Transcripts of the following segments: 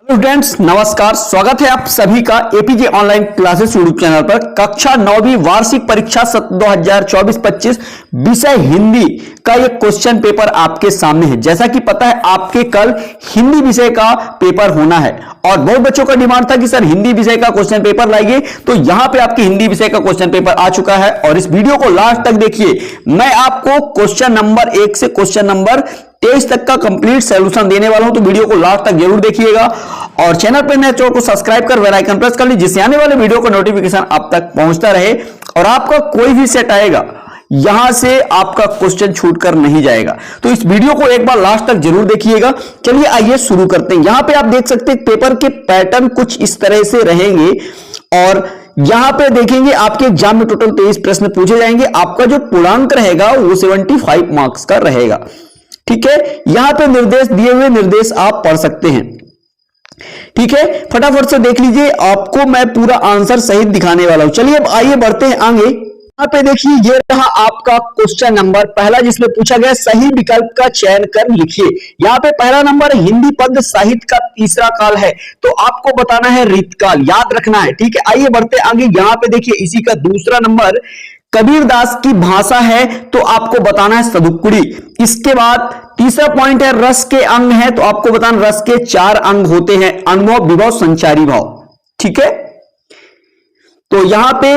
Students नमस्कार, स्वागत है आप सभी का APJ online classes YouTube channel पर। कक्षा 9वीं वार्षिक परीक्षा 2024-25 विषय हिंदी का ये क्वेश्चन पेपर आपके सामने है। जैसा कि पता है आपके कल हिंदी विषय का पेपर होना है और बहुत बच्चों का डिमांड था कि सर हिंदी विषय का क्वेश्चन पेपर लाइए, तो यहां पे आपके हिंदी विषय का क्वेश्चन पेपर आ चुका है और इस वीडियो को लास्ट तक देखिए। मैं आपको क्वेश्चन नंबर 1 से क्वेश्चन नंबर 23 तक का कंप्लीट सॉल्यूशन देने वाला हूं, तो वीडियो को लास्ट तक जरूर देखिएगा और चैनल पर नए चैनल को सब्सक्राइब कर बेल आइकन प्रेस कर लीजिए, जिससे आने वाले वीडियो का नोटिफिकेशन आप तक पहुंचता रहे और आपका कोई भी सेट आएगा यहां से आपका क्वेश्चन छूट कर नहीं जाएगा। तो इस वीडियो को एक बार लास्ट तक जरूर देखिएगा। चलिए आइए शुरू करते हैं। यहां पे आप देख सकते हैं पेपर के पैटर्न कुछ इस तरह से रहेंगे और यहां पे देखेंगे आपके एग्जाम में टोटल 23 प्रश्न पूछे जाएंगे। आपका जो पूर्णांक रहेगा वो 75 मार्क्स का रहेगा। ठीक है, यहां पे निर्देश दिए हुए निर्देश आप पढ़ सकते हैं। ठीक है, फटाफट से देख लीजिए, आपको मैं पूरा आंसर सहित दिखाने वाला हूं। चलिए अब आइए बढ़ते हैं आगे। यहां पे देखिए ये रहा आपका क्वेश्चन नंबर पहला, जिसमें पूछा गया सही विकल्प का चयन कर लिखिए। यहाँ पे पहला नंबर हिंदी पद्य साहित्य का तीसरा काल है, तो आपको बताना है रीतकाल, याद रखना है। ठीक है, आइए बढ़ते आगे। यहाँ पे देखिए इसी का दूसरा नंबर कबीरदास की भाषा है, तो आपको बताना है सदुक्कुड़ी। इसके बाद तीसरा पॉइंट है रस के अंग है, तो आपको बताना रस के 4 अंग होते हैं, अनुभव, विभव, संचारी भाव। ठीक है, तो यहां पे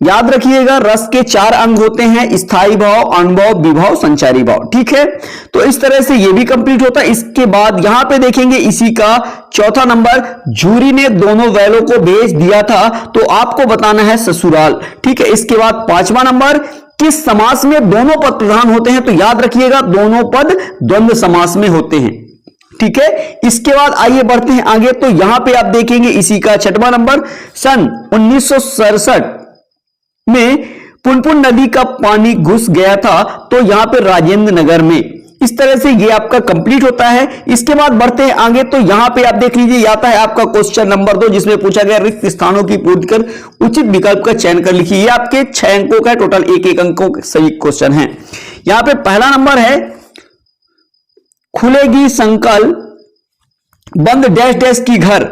याद रखिएगा रस के 4 अंग होते हैं, स्थायी भाव, अनुभव, विभव, संचारी भाव। ठीक है, तो इस तरह से ये भी कंप्लीट होता है। इसके बाद यहां पे देखेंगे इसी का चौथा नंबर जूरी ने दोनों वैलों को भेज दिया था, तो आपको बताना है ससुराल। ठीक है, इसके बाद 5वां नंबर किस समास में दोनों पद प्रधान होते हैं, तो याद रखिएगा दोनों पद द्वंद्व समास में होते हैं। ठीक है, इसके बाद आइए बढ़ते हैं आगे। तो यहां पे आप देखेंगे इसी का 6वां नंबर सन 1967 में पुनपुन नदी का पानी घुस गया था, तो यहां पे राजेंद्र नगर में। इस तरह से ये आपका कंप्लीट होता है। इसके बाद बढ़ते हैं आगे। तो यहां पे आप देख लीजिए आता है आपका क्वेश्चन नंबर 2, जिसमें पूछा गया रिक्त स्थानों की पूर्ति कर उचित विकल्प का चयन कर लिखिए। ये आपके 6 अंकों का टोटल 1-1 अंकों के सही क्वेश्चन है। यहां पे पहला नंबर है खुलेगी संकल्प बंद डैश डैश की घर,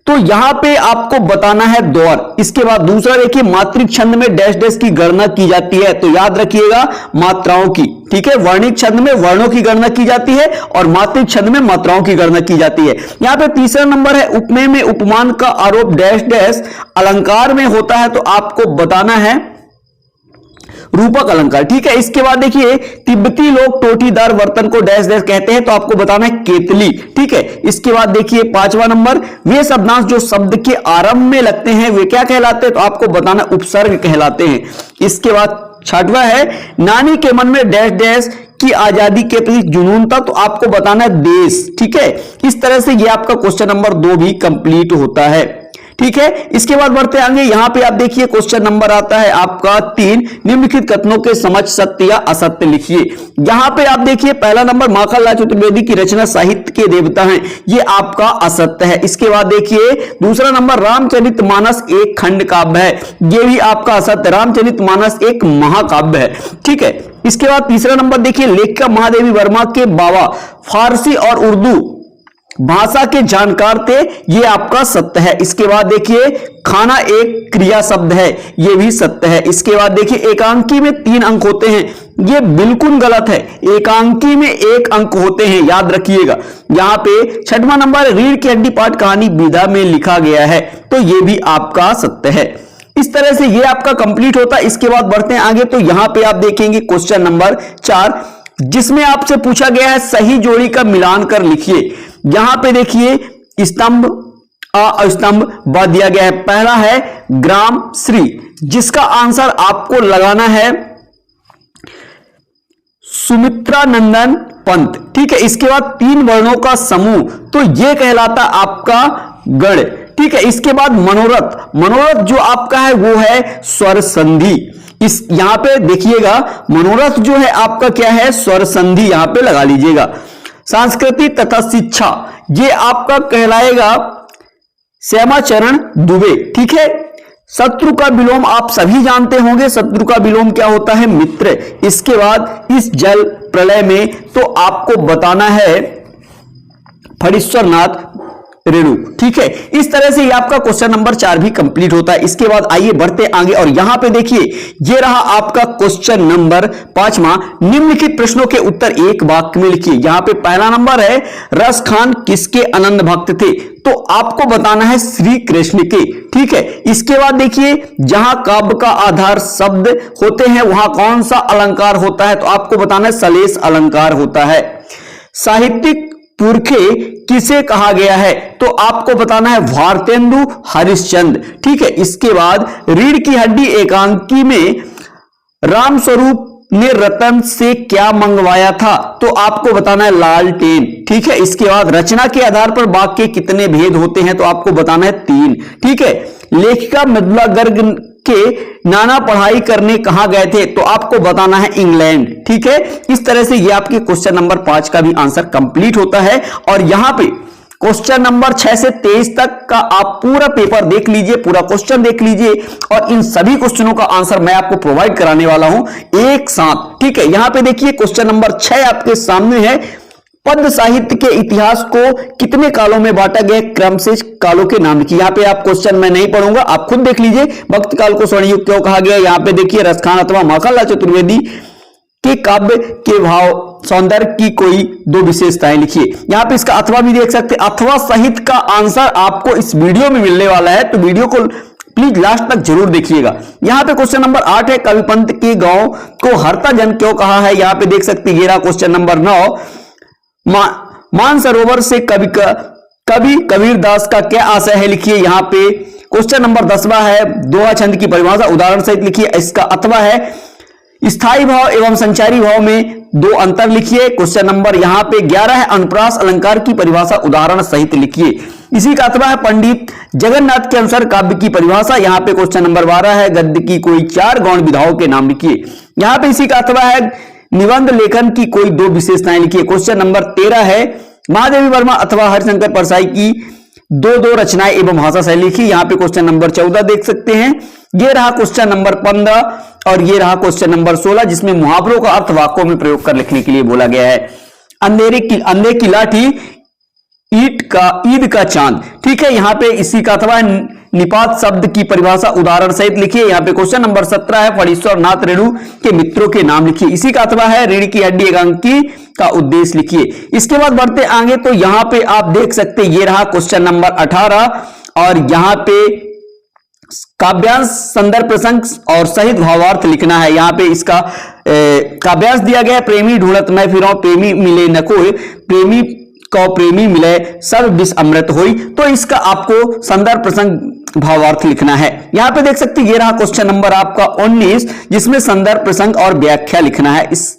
तो यहां पे आपको बताना है द्वार। इसके बाद दूसरा देखिए मात्रिक छंद में डैश डैश की गणना की जाती है, तो याद रखिएगा मात्राओं की। ठीक है, वर्णिक छंद में वर्णों की गणना की जाती है और मात्रिक छंद में मात्राओं की गणना की जाती है। यहां पे तीसरा नंबर है उपमेय में उपमान का आरोप डैश डैश अलंकार में होता है, तो आपको बताना है रूपक अलंकार। ठीक है, इसके बाद देखिए तिब्बती लोग टोटीदार बर्तन को डैश डैश कहते हैं, तो आपको बताना है केतली। ठीक है, इसके बाद देखिए 5वां नंबर वे शब्दांश जो शब्द के आरंभ में लगते हैं वे क्या कहलाते हैं, तो आपको बताना उपसर्ग कहलाते हैं। इसके बाद 6वां है नानी के मन में डैश डैश की आजादी के प्रति जुनून था, तो आपको बताना है देश। ठीक है, इस तरह से ये आपका क्वेश्चन नंबर 2 भी कंप्लीट होता है। ठीक है, इसके बाद बढ़ते आगे। यहां पे आप देखिए क्वेश्चन नंबर आता है आपका 3 निम्नलिखित कथनों के समझ सत्य या असत्य लिखिए। यहां पे आप देखिए पहला नंबर माखनलाल चतुर्वेदी की रचना साहित्य के देवता हैं, ये आपका असत्य है। इसके बाद देखिए दूसरा नंबर रामचरितमानस एक खंड काव्य है, ये भी आपका असत्य। रामचरितमानस एक महाकाव्य है। ठीक है, इसके बाद तीसरा नंबर देखिए लेखिका महादेवी वर्मा के बाबा फारसी और उर्दू भाषा के जानकार थे, ये आपका सत्य है। इसके बाद देखिए खाना एक क्रिया शब्द है, ये भी सत्य है। इसके बाद देखिए एकांकी में 3 अंक होते हैं, ये बिल्कुल गलत है। एकांकी में 1 अंक होते हैं, याद रखिएगा। यहां पे 6वां नंबर रीढ़ की हड्डी पाठ कहानी विधा में लिखा गया है, तो ये भी आपका सत्य है। इस तरह से ये आपका कंप्लीट होता है। इसके बाद बढ़ते हैं आगे। तो यहां पे आप देखेंगे क्वेश्चन नंबर 4, जिसमें आपसे पूछा गया है सही जोड़ी का मिलान कर लिखिए। यहां पे देखिए स्तंभ स्तंभ ब दिया गया है। पहला है ग्राम श्री, जिसका आंसर आपको लगाना है सुमित्रा नंदन पंत। ठीक है, इसके बाद 3 वर्णों का समूह, तो यह कहलाता आपका गण। ठीक है, इसके बाद मनोरथ, मनोरथ जो आपका है वो है स्वर संधि। इस यहां पे देखिएगा मनोरथ जो है आपका क्या है, स्वर संधि यहां पे लगा लीजिएगा। संस्कृति तथा शिक्षा, ये आपका कहलाएगा श्यामाचरण दुबे। ठीक है, शत्रु का विलोम आप सभी जानते होंगे, शत्रु का विलोम क्या होता है, मित्र। इसके बाद इस जल प्रलय में, तो आपको बताना है फणीश्वरनाथ रेणु। ठीक है, इस तरह से ये आपका क्वेश्चन नंबर 4 भी कंप्लीट होता है। इसके बाद आइए बढ़ते आगे और यहां पे देखिए ये रहा आपका क्वेश्चन नंबर 5वां। निम्नलिखित प्रश्नों के उत्तर एक वाक्य में लिखिए। यहां पे पहला नंबर है रस खान किसके अनंत भक्त थे, तो आपको बताना है श्री कृष्ण के। ठीक है, इसके बाद देखिए जहां काव्य का आधार शब्द होते हैं वहां कौन सा अलंकार होता है, तो आपको बताना है सलेश अलंकार होता है। साहित्यिक पुरखे किसे कहा गया है, तो आपको बताना है भारतेंदु हरिश्चंद्र। ठीक है, इसके बाद रीढ़ की हड्डी एकांकी में रामस्वरूप ने रतन से क्या मंगवाया था, तो आपको बताना है लालटेन। ठीक है, इसके बाद रचना के आधार पर वाक्य के कितने भेद होते हैं, तो आपको बताना है 3। ठीक है, लेखिका मृदुला गर्ग के नाना पढ़ाई करने कहां गए थे, तो आपको बताना है इंग्लैंड। ठीक है, इस तरह से ये आपके क्वेश्चन नंबर 5 का भी आंसर कंप्लीट होता है। और यहां पे क्वेश्चन नंबर 6 से 23 तक का आप पूरा पेपर देख लीजिए, पूरा क्वेश्चन देख लीजिए और इन सभी क्वेश्चनों का आंसर मैं आपको प्रोवाइड कराने वाला हूं एक साथ। ठीक है, यहां पे देखिए क्वेश्चन नंबर 6 आपके सामने है। पद्य साहित्य के इतिहास को कितने कालों में बांटा गया, क्रम से कालों के नाम लिखिए। यहां पे आप क्वेश्चन मैं नहीं पढ़ूंगा, आप खुद देख लीजिए। भक्त काल को स्वर्ण युग क्यों कहा गया, यहां पे देखिए रसखान अथवा माखनलाल चतुर्वेदी के काव्य के भाव सौंदर्य की कोई 2 विशेषताएं लिखिए। यहां पे इसका अथवा भी देख सकते हैं। अथवा सहित का आंसर आपको इस वीडियो में मिलने वाला है, तो वीडियो को प्लीज लास्ट तक जरूर देखिएगा। यहां पे क्वेश्चन नंबर 8 है कविपंत के गांव को हरता जन क्यों कहा है, यहां पे देख सकते हैं। ये रहा क्वेश्चन नंबर 9। मानसरोवर से कवि कबीरदास का क्या आशय है, लिखिए। यहां पे क्वेश्चन नंबर 10वां है दोहा छंद की परिभाषा उदाहरण सहित लिखिए। इसका अथवा है स्थायी भाव एवं संचारी भाव में 2 अंतर लिखिए। क्वेश्चन नंबर यहां पे 11 है अनुप्रास अलंकार की परिभाषा उदाहरण सहित लिखिए। इसी का अथवा है पंडित जगन्नाथ के अनुसार काव्य की परिभाषा। यहां पे क्वेश्चन नंबर 12 है गद्य की कोई 4 गौण विधाओं के नाम लिखिए। यहां पे इसी का अथवा है निबंध लेखन की कोई 2 विशेषताएं लिखिए। क्वेश्चन नंबर 13 है महादेवी वर्मा अथवा हरिशंकर परसाई की 2 रचनाएं एवं भाषा शैली लिखी। यहां पे क्वेश्चन नंबर 14 देख सकते हैं। ये रहा क्वेश्चन नंबर 15 और ये रहा क्वेश्चन नंबर 16 जिसमें मुहावरों का अर्थ वाक्यों में प्रयोग कर लिखने के लिए बोला गया है। अंधे की लाठी ईद का चांद। ठीक है, यहां पे इसी का अथवा निपात शब्द की परिभाषा उदाहरण सहित लिखिए। यहां पे क्वेश्चन नंबर 17 है फणीश्वर नाथ रेणु के मित्रों के नाम लिखिए। इसी का अथवा है रीढ़ की हड्डी एकांकी का उद्देश्य लिखिए। इसके बाद बढ़ते आगे तो यहां पे आप देख सकते हैं ये रहा क्वेश्चन नंबर 18 और यहां पे काव्यांश संदर्भ प्रसंग और सहित भावार्थ लिखना है। यहां पे इसका काव्यांश दिया गया प्रेमी ढूंढत मैं फिरौं प्रेमी मिले न कोई प्रेमी को प्रेमी मिले सब विष अमृत होई, तो इसका आपको संदर्भ प्रसंग भावार्थ लिखना है। यहां पे देख सकते हैं ये रहा क्वेश्चन नंबर आपका 19 जिसमें संदर्भ प्रसंग और व्याख्या लिखना है इस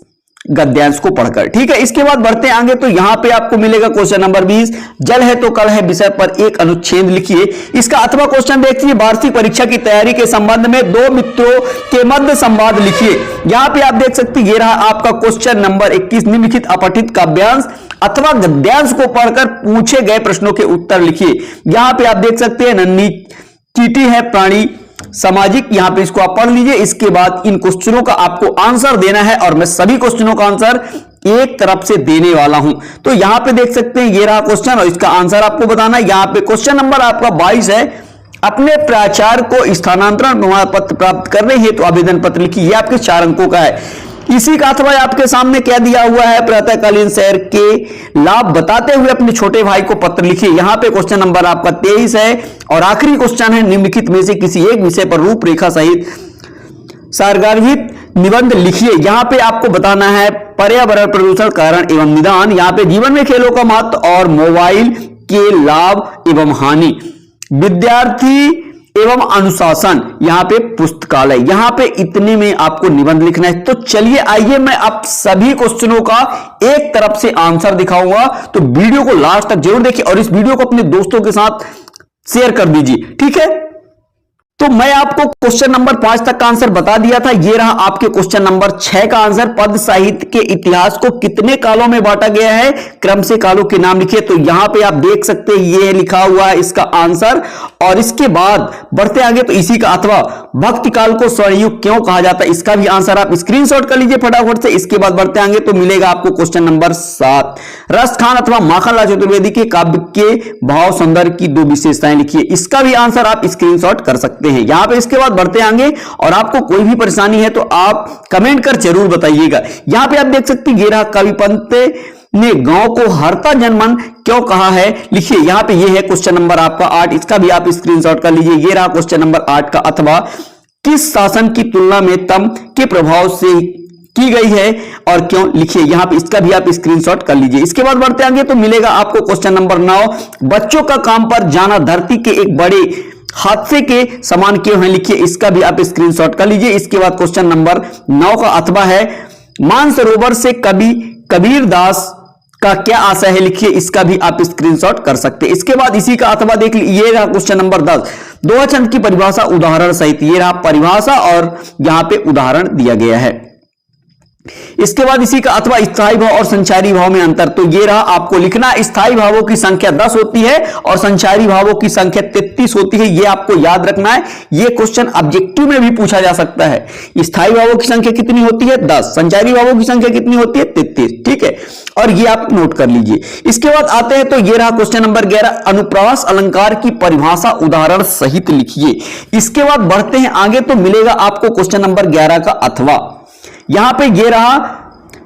गद्यांश को पढ़कर। ठीक है, इसके बाद बढ़ते आगे तो यहां पे आपको मिलेगा क्वेश्चन नंबर 20 जल है तो कल है विषय पर एक अनुच्छेद लिखिए। इसका अथवा क्वेश्चन देखिए वार्षिक परीक्षा की तैयारी के संबंध में 2 मित्रों के मध्य संवाद लिखिए। यहां पे आप देख सकते हैं ये रहा आपका क्वेश्चन नंबर 21 निम्नलिखित अपठित काव्यांश अथवा गद्यांश को पढ़कर पूछे गए प्रश्नों के उत्तर लिखिए। यहां पे आप देख सकते हैं नन्ही चींटी है प्राणी सामाजिक, यहां पे इसको आप पढ़ लीजिए। इसके बाद इन क्वेश्चनों का आपको आंसर देना है और मैं सभी क्वेश्चनों का आंसर एक तरफ से देने वाला हूं। तो यहां पे देख सकते हैं ये रहा क्वेश्चन और इसका आंसर आपको बताना है। यहां पे क्वेश्चन नंबर आपका 22 है अपने प्राचार्य को स्थानांतरण प्रमाण पत्र प्राप्त करने हेतु आवेदन पत्र लिखिए। ये आपके 4 अंकों का है। इसी का अथवा आपके सामने क्या दिया हुआ है प्रातःकालीन सैर के लाभ बताते हुए अपने छोटे भाई को पत्र लिखिए। यहां पे क्वेश्चन नंबर आपका 23 है और आखिरी क्वेश्चन है निम्नलिखित में से किसी एक विषय पर रूपरेखा सहित सारगार्भिक निबंध लिखिए। यहां पे आपको बताना है पर्यावरण प्रदूषण कारण एवं निदान, यहां पे जीवन में खेलों का महत्व और मोबाइल के लाभ एवं हानि, विद्यार्थी एवं अनुशासन, यहां पे पुस्तकालय। यहां पे इतने में आपको निबंध लिखना है। तो चलिए आइए मैं आप सभी क्वेश्चनों का एक तरफ से आंसर दिखाऊंगा, तो वीडियो को लास्ट तक जरूर देखिए और इस वीडियो को अपने दोस्तों के साथ शेयर कर दीजिए। ठीक है, तो मैं आपको क्वेश्चन नंबर 5 तक का आंसर बता दिया था। ये रहा आपके क्वेश्चन नंबर 6 का आंसर। पद साहित्य के इतिहास को कितने कालों में बांटा गया है, क्रम से कालों के नाम लिखिए। तो यहां पे आप देख सकते हैं ये लिखा हुआ है इसका आंसर। और इसके बाद बढ़ते आगे तो इसी का अथवा भक्ति काल को स्वर्णयुग क्यों कहा जाता है, इसका भी आंसर आप स्क्रीनशॉट कर लीजिए फटाफट से। इसके बाद बढ़ते आगे तो मिलेगा आपको क्वेश्चन नंबर 7, रसखान अथवा माखनलाल चतुर्वेदी के काव्य के भाव सौंदर्य की 2 विशेषताएं लिखिए। इसका भी आंसर आप स्क्रीनशॉट कर सकते हैं यहां पे। इसके बाद बढ़ते आगे और आपको कोई भी परेशानी है तो आप कमेंट कर जरूर बताइएगा। यहां पे आप देख सकते हैं ये रहा कवि पंत ने गांव को हरता जनमन क्यों कहा है, लिखिए। यहां पे ये है क्वेश्चन नंबर आपका 8, इसका भी आप स्क्रीनशॉट कर लीजिए। ये रहा क्वेश्चन नंबर 8 का अथवा किस शासन की तुलना में तम के प्रभाव से की गई है और क्यों, लिखिए। यहां पे इसका भी आप स्क्रीनशॉट कर लीजिए। इसके बाद बढ़ते आगे तो मिलेगा आपको क्वेश्चन नंबर 9, बच्चों का काम पर जाना धरती के एक बड़े हादसे के समान क्यों है, लिखिए। इसका भी आप स्क्रीनशॉट कर लीजिए। इसके बाद क्वेश्चन नंबर 9 का अथवा है मानसरोवर से कवि कबीरदास का क्या आशय है, लिखिए। इसका भी आप स्क्रीनशॉट कर सकते हैं। इसके बाद इसी का अथवा देख लीजिए। ये रहा क्वेश्चन नंबर 10, दोहा छंद की परिभाषा उदाहरण सहित। ये रहा परिभाषा और यहां पे उदाहरण दिया गया है। इसके बाद इसी का अथवा स्थायी भाव और संचारी भाव में अंतर। तो ये रहा आपको लिखना, स्थायी भावों की संख्या 10 होती है और संचारी भावों की संख्या 33 होती है। ये आपको याद रखना है। ये क्वेश्चन ऑब्जेक्टिव में भी पूछा जा सकता है। स्थायी भावों की संख्या कितनी होती है 10, संचारी भावों की संख्या कितनी होती है 33, ठीक है। और ये आप नोट कर लीजिए। इसके बाद आते हैं तो ये रहा क्वेश्चन नंबर 11, अनुप्रास अलंकार की परिभाषा उदाहरण सहित लिखिए। इसके बाद बढ़ते हैं आगे तो मिलेगा आपको क्वेश्चन नंबर 11 का अथवा। यहां पे ये रहा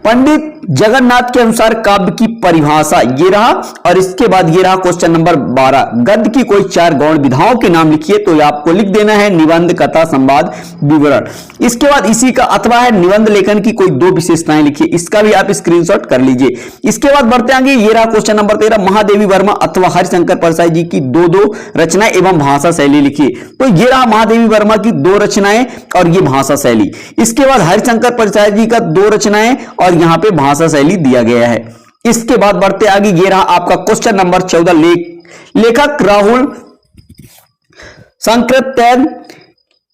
पंडित जगन्नाथ के अनुसार काव्य की परिभाषा, ये रहा। और इसके बाद ये रहा क्वेश्चन नंबर 12, गद्य की कोई 4 गौण विधाओं के नाम लिखिए। तो आपको लिख देना है निबंध, कथा, संवाद, विवरण। इसके बाद इसी का अथवा है निबंध लेखन की कोई 2 विशेषताएं लिखिए। इसका भी आप स्क्रीनशॉट कर लीजिए। इसके बाद बढ़ते आगे ये रहा क्वेश्चन नंबर 13, महादेवी वर्मा अथवा हरिशंकर परसाई जी की 2 रचनाएं एवं भाषा शैली लिखिए। तो ये रहा महादेवी वर्मा की 2 रचनाएं और ये भाषा शैली। इसके बाद हरिशंकर परसाई जी का 2 रचनाएं और यहां पे भाषा शैली दिया गया है। इसके बाद बढ़ते आगे ये रहा आपका क्वेश्चन नंबर 14, लेखक राहुल सांकृत्यायन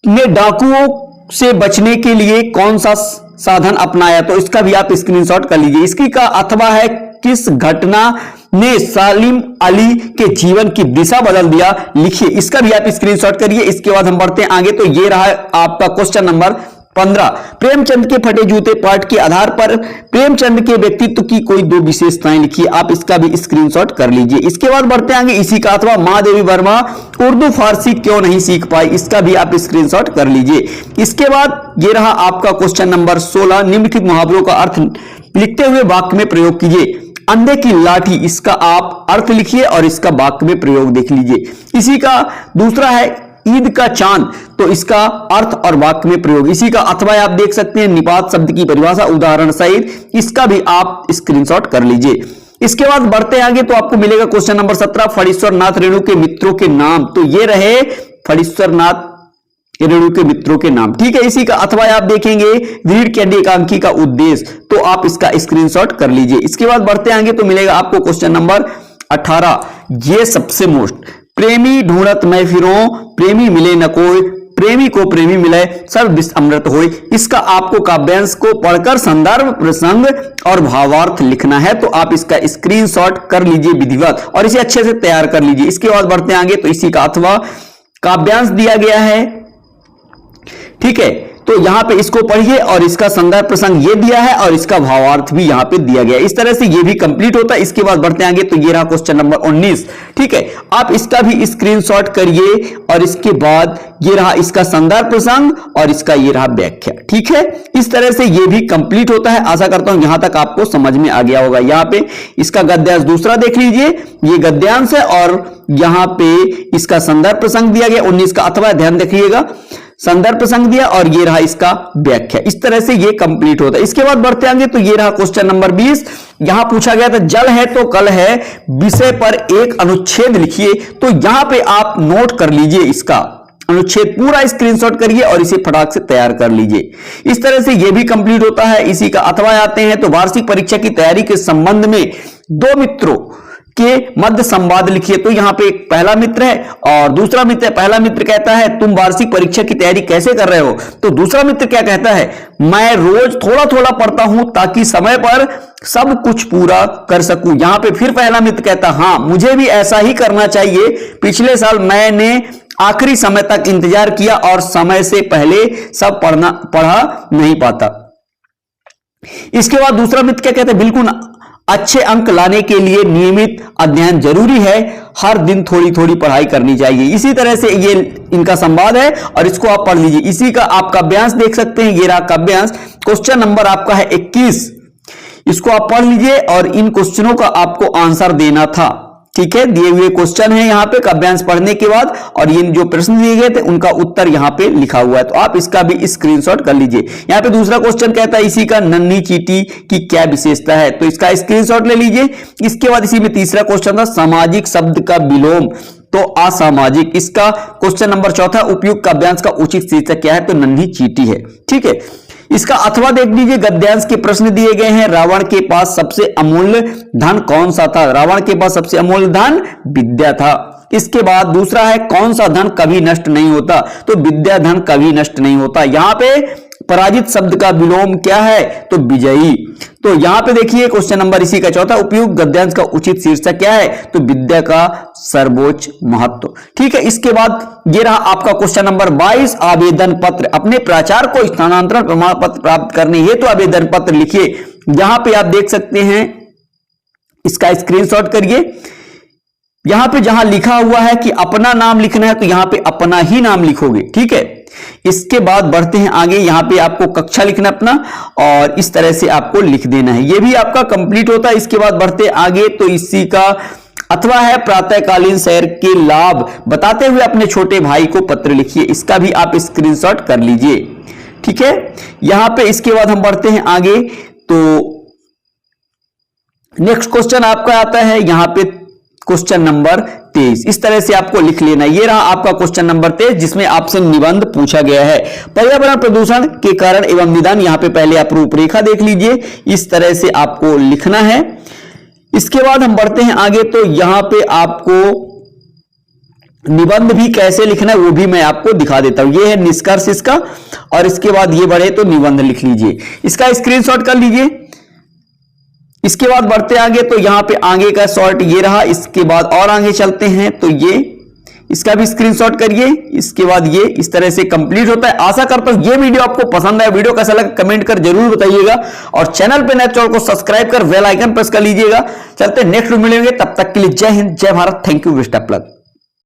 ने डाकुओं से बचने के लिए कौन सा साधन अपनाया। तो इसका भी आप स्क्रीनशॉट कर लीजिए। इसकी का अथवा है किस घटना ने सलीम अली के जीवन की दिशा बदल दिया, लिखिए। इसका भी आप स्क्रीनशॉट करिए। इसके बाद हम बढ़ते हैं आगे तो ये रहा आपका क्वेश्चन नंबर 15, प्रेमचंद के फटे जूते पाठ के आधार पर प्रेमचंद के व्यक्तित्व की कोई 2 विशेषताएं लिखिए। आप इसका भी स्क्रीनशॉट कर लीजिए। इसके बाद बढ़ते आगे इसी का अथवा महादेवी वर्मा उर्दू फारसी क्यों नहीं सीख पाई, इसका भी आप स्क्रीनशॉट कर लीजिए। इसके बाद ये रहा आपका क्वेश्चन नंबर 16, निम्नलिखित मुहावरों का अर्थ लिखते हुए वाक्य में प्रयोग कीजिए। अंधे की लाठी, इसका आप अर्थ लिखिए और इसका वाक्य में प्रयोग देख लीजिए। इसी का दूसरा है ईद का चांद, तो इसका अर्थ और वाक्य में प्रयोग। इसी का अथवा आप देख सकते हैं निपात शब्द की परिभाषा उदाहरण सहित। इसका भी आप स्क्रीनशॉट कर लीजिए। इसके बाद बढ़ते आगे तो आपको मिलेगा क्वेश्चन नंबर 17, फणीश्वर नाथ रेणु के मित्रों के नाम। तो ये रहे फणीश्वर नाथ रेणु के मित्रों के नाम, ठीक है। इसी का अथवा आप देखेंगे दृढ़ कैंडी एकांकी का उद्देश्य, तो आप इसका स्क्रीनशॉट कर लीजिए। इसके बाद बढ़ते आगे तो मिलेगा आपको क्वेश्चन नंबर 18, ये सबसे मोस्ट, प्रेमी ढूंढत मैं फिरूं प्रेमी मिले न कोई, प्रेमी को प्रेमी मिले सब विष अमृत होए। इसका आपको काव्यांश को पढ़कर संदर्भ, प्रसंग और भावार्थ लिखना है। तो आप इसका स्क्रीनशॉट कर लीजिए विधिवत और इसे अच्छे से तैयार कर लीजिए। इसके बाद बढ़ते आगे तो इसी का अथवा काव्यांश दिया गया है, ठीक है। तो यहां पे इसको पढ़िए और इसका संदर्भ प्रसंग ये दिया है और इसका भावार्थ भी यहां पे दिया गया है। इस तरह से ये भी कंप्लीट होता है। इसके बाद बढ़ते आगे तो ये रहा क्वेश्चन नंबर 19, ठीक है। आप इसका भी स्क्रीनशॉट करिए और इसके बाद ये रहा इसका संदर्भ प्रसंग और इसका ये रहा व्याख्या, ठीक है। इस तरह से ये भी कंप्लीट होता है। आशा करता हूं यहां तक आपको समझ में आ गया होगा। यहां पे इसका गद्यांश दूसरा देख लीजिए, ये गद्यांश है और यहां पे इसका संदर्भ प्रसंग दिया गया। 19 का अथवा ध्यान रखिएगा, संदर्भ प्रसंग दिया और ये रहा इसका व्याख्या। इस तरह से ये कंप्लीट होता है। इसके बाद बढ़ते आगे तो ये रहा क्वेश्चन नंबर 20, यहां पूछा गया था जल है तो कल है विषय पर एक अनुच्छेद लिखिए। तो यहां पे आप नोट कर लीजिए, इसका अनुच्छेद पूरा स्क्रीनशॉट करिए और इसे फटाक से तैयार कर लीजिए। इस तरह से ये भी कंप्लीट होता है। इसी का अथवा आते हैं तो वार्षिक परीक्षा की तैयारी के संबंध में 2 मित्रों इसके मध्य संवाद लिखिए। तो यहाँ पे एक पहला मित्र है और दूसरा मित्र है। पहला मित्र कहता है तुम वार्षिक परीक्षा की तैयारी कैसे कर रहे हो? तो दूसरा मित्र क्या कहता है, मैं रोज थोड़ा थोड़ा पढ़ता हूं ताकि समय पर सब कुछ पूरा कर सकूं। यहां पे फिर पहला मित्र कहता हां मुझे भी ऐसा ही करना चाहिए, पिछले साल मैंने आखिरी समय तक इंतजार किया और समय से पहले सब पढ़ा नहीं पाता। इसके बाद दूसरा मित्र क्या कहता है, बिल्कुल अच्छे अंक लाने के लिए नियमित अध्ययन जरूरी है, हर दिन थोड़ी थोड़ी पढ़ाई करनी चाहिए। इसी तरह से ये इनका संवाद है और इसको आप पढ़ लीजिए। इसी का आप काव्यांश देख सकते हैं, ये रहा काव्यांश। क्वेश्चन नंबर आपका है 21, इसको आप पढ़ लीजिए और इन क्वेश्चनों का आपको आंसर देना था। ठीक है, दिए हुए क्वेश्चन है यहाँ पे काव्यांश पढ़ने के बाद और ये जो प्रश्न दिए गए थे उनका उत्तर यहाँ पे लिखा हुआ है, तो आप इसका भी स्क्रीनशॉट कर लीजिए। यहाँ पे दूसरा क्वेश्चन कहता है इसी का नन्ही चींटी की क्या विशेषता है, तो इसका स्क्रीनशॉट ले लीजिए। इसके बाद इसी में तीसरा क्वेश्चन था सामाजिक शब्द का विलोम, तो असामाजिक। इसका क्वेश्चन नंबर चौथा, उपयुक्त काव्यांश का उचित शीर्षक क्या है, तो नन्ही चींटी है। ठीक है, इसका अथवा देख लीजिए, गद्यांश के प्रश्न दिए गए हैं। रावण के पास सबसे अमूल्य धन कौन सा था? रावण के पास सबसे अमूल्य धन विद्या था। इसके बाद दूसरा है कौन सा धन कभी नष्ट नहीं होता, तो विद्या धन कभी नष्ट नहीं होता। यहां पे पराजित शब्द का विलोम क्या है, तो विजयी। तो यहां पे देखिए क्वेश्चन नंबर इसी का चौथा, उपयुक्त गद्यांश का उचित शीर्षक क्या है, तो विद्या का सर्वोच्च महत्व। ठीक है, इसके बाद ये रहा आपका क्वेश्चन नंबर 22, आवेदन पत्र। अपने प्राचार्य को स्थानांतरण प्रमाण पत्र प्राप्त करने हेतु आवेदन पत्र लिखिए। यहां पे आप देख सकते हैं, इसका स्क्रीनशॉट करिए। यहां पे जहां लिखा हुआ है कि अपना नाम लिखना है, तो यहां पे अपना ही नाम लिखोगे। ठीक है, इसके बाद बढ़ते हैं आगे। यहां पे आपको कक्षा लिखना अपना और इस तरह से आपको लिख देना है, ये भी आपका कंप्लीट होता है। इसके बाद बढ़ते आगे, तो इसी का अथवा है प्रातःकालीन सैर के लाभ बताते हुए अपने छोटे भाई को पत्र लिखिए। इसका भी आप स्क्रीनशॉट कर लीजिए। ठीक है, यहां पे इसके बाद हम बढ़ते हैं आगे, तो नेक्स्ट क्वेश्चन आपका आता है यहां पे क्वेश्चन नंबर 23। इस तरह से आपको लिख लेना। ये रहा आपका क्वेश्चन नंबर 23, जिसमें आपसे निबंध पूछा गया है। पर्यावरण प्रदूषण के कारण एवं निदान। यहां पे पहले आप रूपरेखा देख लीजिए, इस तरह से आपको लिखना है। इसके बाद हम बढ़ते हैं आगे, तो यहां पे आपको निबंध भी कैसे लिखना है वो भी मैं आपको दिखा देता हूं। ये है निष्कर्ष इसका, और इसके बाद ये बढ़े तो निबंध लिख लीजिए। इसका स्क्रीनशॉट कर लीजिए। इसके बाद बढ़ते आगे, तो यहां पे आगे का शॉर्ट ये रहा। इसके बाद और आगे चलते हैं, तो ये इसका भी स्क्रीनशॉट करिए। इसके बाद ये इस तरह से कंप्लीट होता है। आशा करता हूं ये वीडियो आपको पसंद आया। वीडियो कैसा लगा कमेंट कर जरूर बताइएगा और चैनल पे नए चैनल को सब्सक्राइब कर बेल आइकन प्रेस कर लीजिएगा। चलते नेक्स्ट वीडियो मिलेंगे, तब तक के लिए जय हिंद, जय Bharat, thank you, best of luck.